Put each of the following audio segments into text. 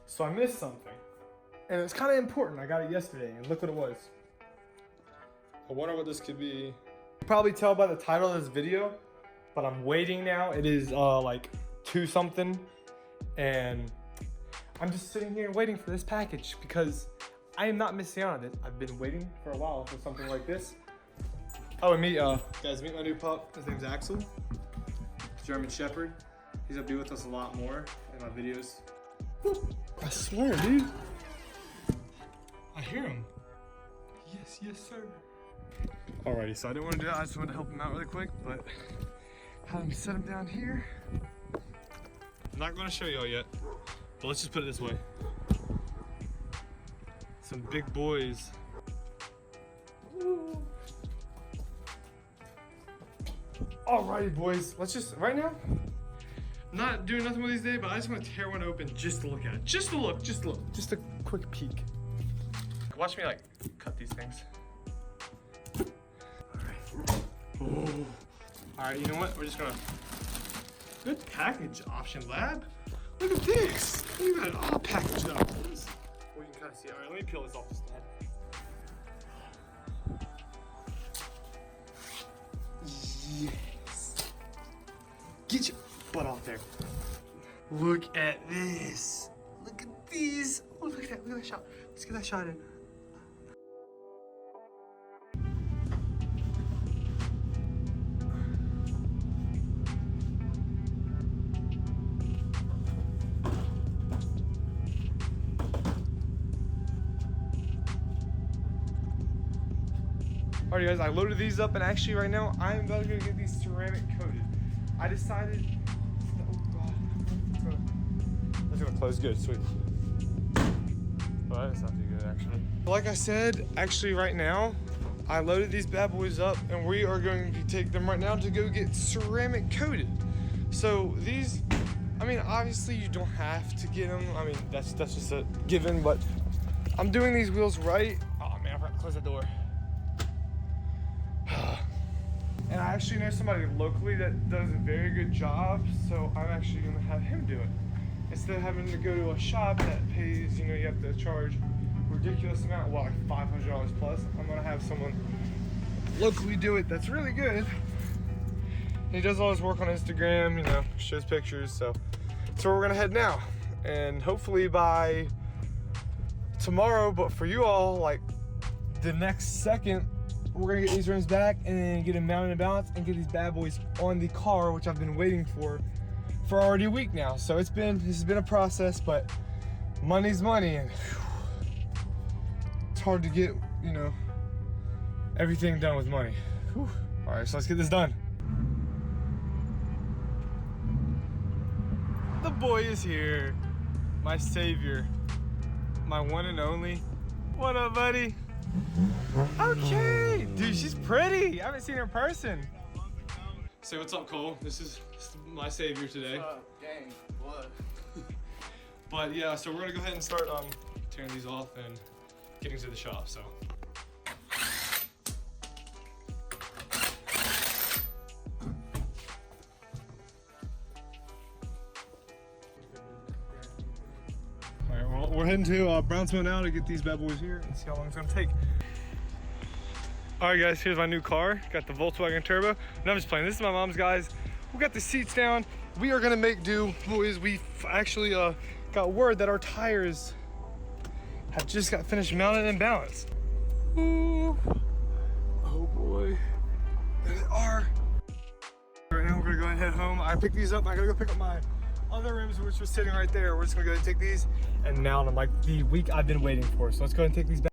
So I missed something. And it's kind of important. I got it yesterday, and look what it was. I wonder what this could be. You can probably tell by the title of this video, but I'm waiting now. It is like 2 something, and I'm just sitting here waiting for this package because I am not missing out on it. I've been waiting for a while for something like this. Oh, and guys, meet my new pup. His name's Axel. German Shepherd. He's gonna be with us a lot more in my videos. I swear, dude. I hear him. Yes, yes, sir. Alrighty, so I didn't want to do that. I just wanted to help him out really quick, but had him set him down here. I'm not going to show y'all yet, but let's just put it this way. Some big boys. Ooh. Alrighty, boys. Let's just, right now, I'm not doing nothing with these today, but I just want to tear one open just to look at it. Just to look, just a quick peek. Watch me like cut these things. Alright. Alright, you know what? We're just gonna, good package option, lab. Look at this. Look at that all packaged up. Well, you can kind of see. Alright, let me peel this off the stand. Yes. Get your butt off there. Look at this. Look at these. Oh, look at that shot. Let's get that shot in. Alright guys, I loaded these up, and actually right now I am about to go get these ceramic coated. I decided, oh god, that's gonna close good, sweet. Well, that's not too good actually. Like I said, actually right now, I loaded these bad boys up and we are going to take them right now to go get ceramic coated. So these, I mean, obviously you don't have to get them. I mean, that's just a given, but I'm doing these wheels right. Oh man, I forgot to close the door. And I actually know somebody locally that does a very good job, so I'm actually gonna have him do it. Instead of having to go to a shop that pays, you know, you have to charge ridiculous amount, well, like $500 plus, I'm gonna have someone locally do it that's really good. He does all his work on Instagram, you know, shows pictures, so that's where we're gonna head now. And hopefully by tomorrow, but for you all, like the next second, we're gonna get these rims back and then get them mounted and balanced and get these bad boys on the car, which I've been waiting for already a week now. So this has been a process, but money's money, and whew, it's hard to get, you know, everything done with money. Whew. All right, so let's get this done. The boy is here, my savior, my one and only. What up, buddy? Okay, dude, she's pretty. I haven't seen her in person. Say what's up, Cole. This is my savior today. What's up, gang? What? But yeah, so we're gonna go ahead and start tearing these off and getting to the shop. So. All right, well, we're heading to Brownsville now to get these bad boys here and see how long it's gonna take. All right, guys, here's my new car. Got the Volkswagen Turbo. No, I'm just playing. This is my mom's, guys. We got the seats down. We are gonna make do, boys. We actually got word that our tires have just got finished mounted and balanced. Ooh. Oh boy, there they are. Right now we're gonna go and head home. I picked these up. I gotta go pick up my other rims, which was sitting right there. We're just gonna go and take these and mount them like the week I've been waiting for. So let's go and take these back.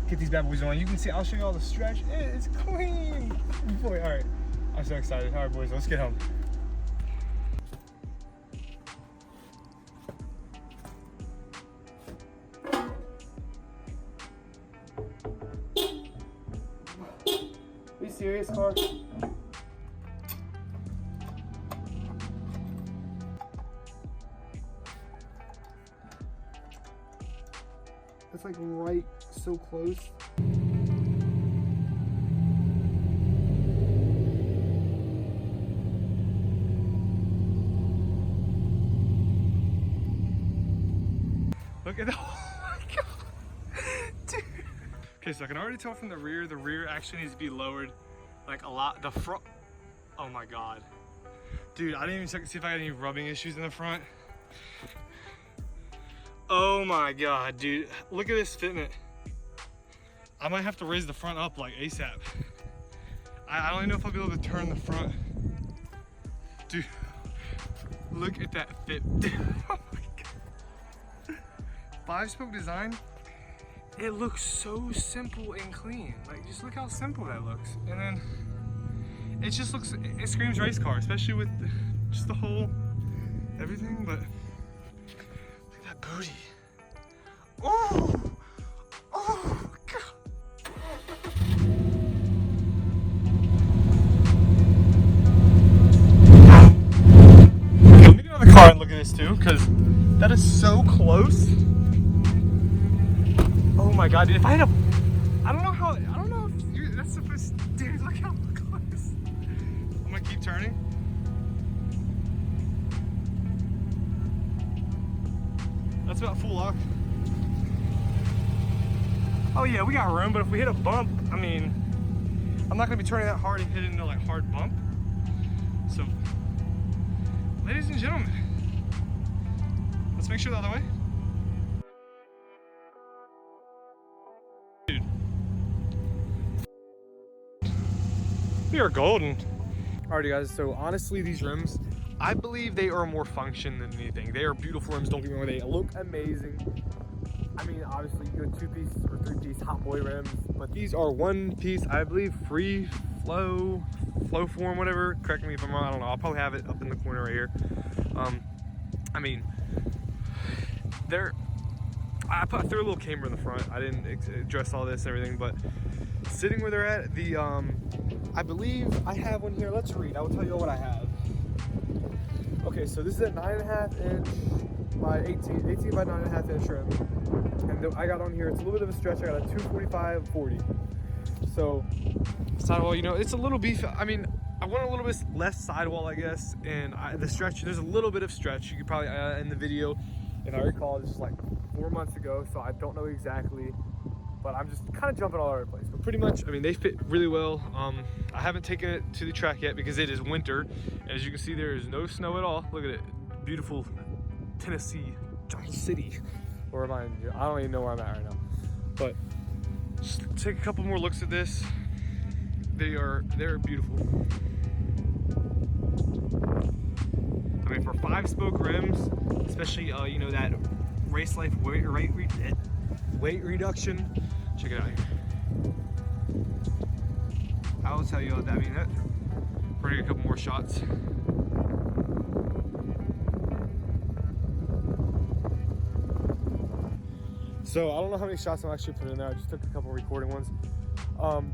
Get these bad boys on. You can see, I'll show you all the stretch. It's clean. Boy, all right. I'm so excited. All right, boys, let's get home. Are you serious, car? It's like right so close. Look at that. Oh my god. Dude. Okay, so I can already tell from the rear actually needs to be lowered like a lot. The front, oh my god. Dude, I didn't even check to see if I had any rubbing issues in the front. Oh my god, dude. Look at this fitment. I might have to raise the front up like ASAP. I don't even know if I'll be able to turn the front. Dude, look at that fit. Dude, oh my god. 5-spoke design. It looks so simple and clean. Like, just look how simple that looks. And then it just looks, it screams race car, especially with just the whole everything. But look at that booty. Oh, oh god. Okay, let me get on the car and look at this too, because that is so close. Oh my god, dude, if I had a, I don't know if you're, that's supposed to, dude, look how close. I'm gonna keep turning. That's about full lock. Oh yeah, we got room, but if we hit a bump, I mean, I'm not gonna be turning that hard and hit into like hard bump. So, ladies and gentlemen, let's make sure the other way. We are golden. Alrighty guys, so honestly these rims, I believe they are more function than anything. They are beautiful rims, don't get me wrong, they look amazing. I mean, obviously you go 2-piece or 3-piece Hot Boy rims, but these are 1-piece, I believe, free flow form, whatever. Correct me if I'm wrong, I don't know. I'll probably have it up in the corner right here. I mean, I threw a little camber in the front. I didn't address all this and everything, but sitting where they're at, the I believe I have one here. Let's read. I will tell you what I have. Okay, so this is a 9.5 inch by 18 by 9.5 inch rim, and I got on here. It's a little bit of a stretch. I got a 245/40. So sidewall, you know, it's a little beef. I mean, I want a little bit less sidewall, I guess, and the stretch. There's a little bit of stretch. You could probably in the video, if I recall, it's just like 4 months ago, so I don't know exactly. But I'm just kind of jumping all over the place. But pretty much, I mean, they fit really well. I haven't taken it to the track yet because it is winter. And as you can see, there is no snow at all. Look at it. Beautiful Tennessee, Jungle City. Or am I in here? I don't even know where I'm at right now. But just take a couple more looks at this. They're beautiful. I mean, for 5-spoke rims, especially, you know, that race life weight reduction. Check it out here. I will tell you what that means. We're gonna get a couple more shots. So I don't know how many shots I'm actually putting in there. I just took a couple recording ones.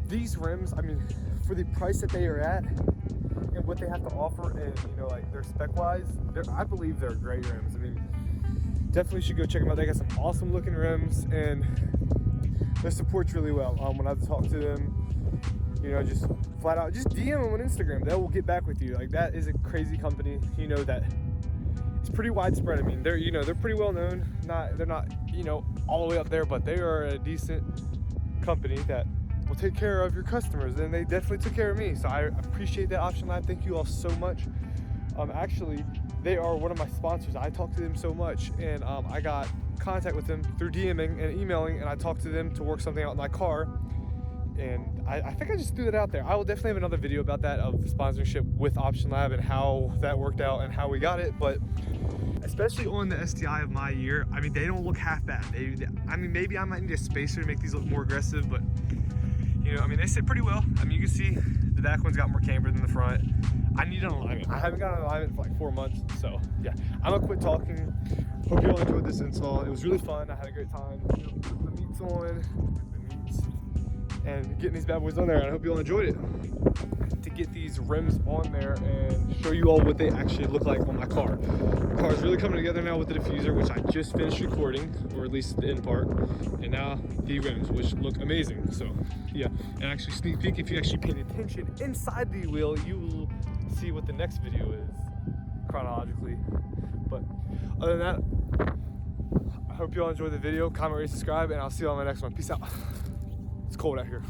These rims, I mean, for the price that they are at and what they have to offer, and you know, like their spec-wise, I believe they're great rims. I mean, definitely should go check them out. They got some awesome looking rims, and their support's really well. When I talk to them, you know, just flat out, just DM them on Instagram. They will get back with you. Like, that is a crazy company. You know that it's pretty widespread. I mean, they're, you know, they're pretty well known. They're not, you know, all the way up there, but they are a decent company that will take care of your customers, and they definitely took care of me. So I appreciate that, Option Lab. Thank you all so much. Actually, they are one of my sponsors. I talk to them so much, and I got contact with them through DMing and emailing, and I talked to them to work something out in my car. And I think I just threw that out there. I will definitely have another video about that, of sponsorship with Option Lab and how that worked out and how we got it. But especially on the STI of my year, I mean, they don't look half bad. I mean, maybe I might need a spacer to make these look more aggressive, but you know, I mean, they sit pretty well. I mean, you can see the back one's got more camber than the front. I need an alignment. I haven't got an alignment for like 4 months, so yeah. I'm gonna quit talking. Hope you all enjoyed this install. It was really fun. I had a great time. You know, putting the meats on, and getting these bad boys on there. And I hope you all enjoyed it. To get these rims on there and show you all what they actually look like on my car. The car is really coming together now with the diffuser, which I just finished recording, or at least the end part, and now the rims, which look amazing. So yeah, and actually sneak peek, if you actually pay attention inside the wheel, you will see what the next video is chronologically. But other than that, I hope you all enjoyed the video. Comment, rate, subscribe, and I'll see you on my next one. Peace out. It's cold out here.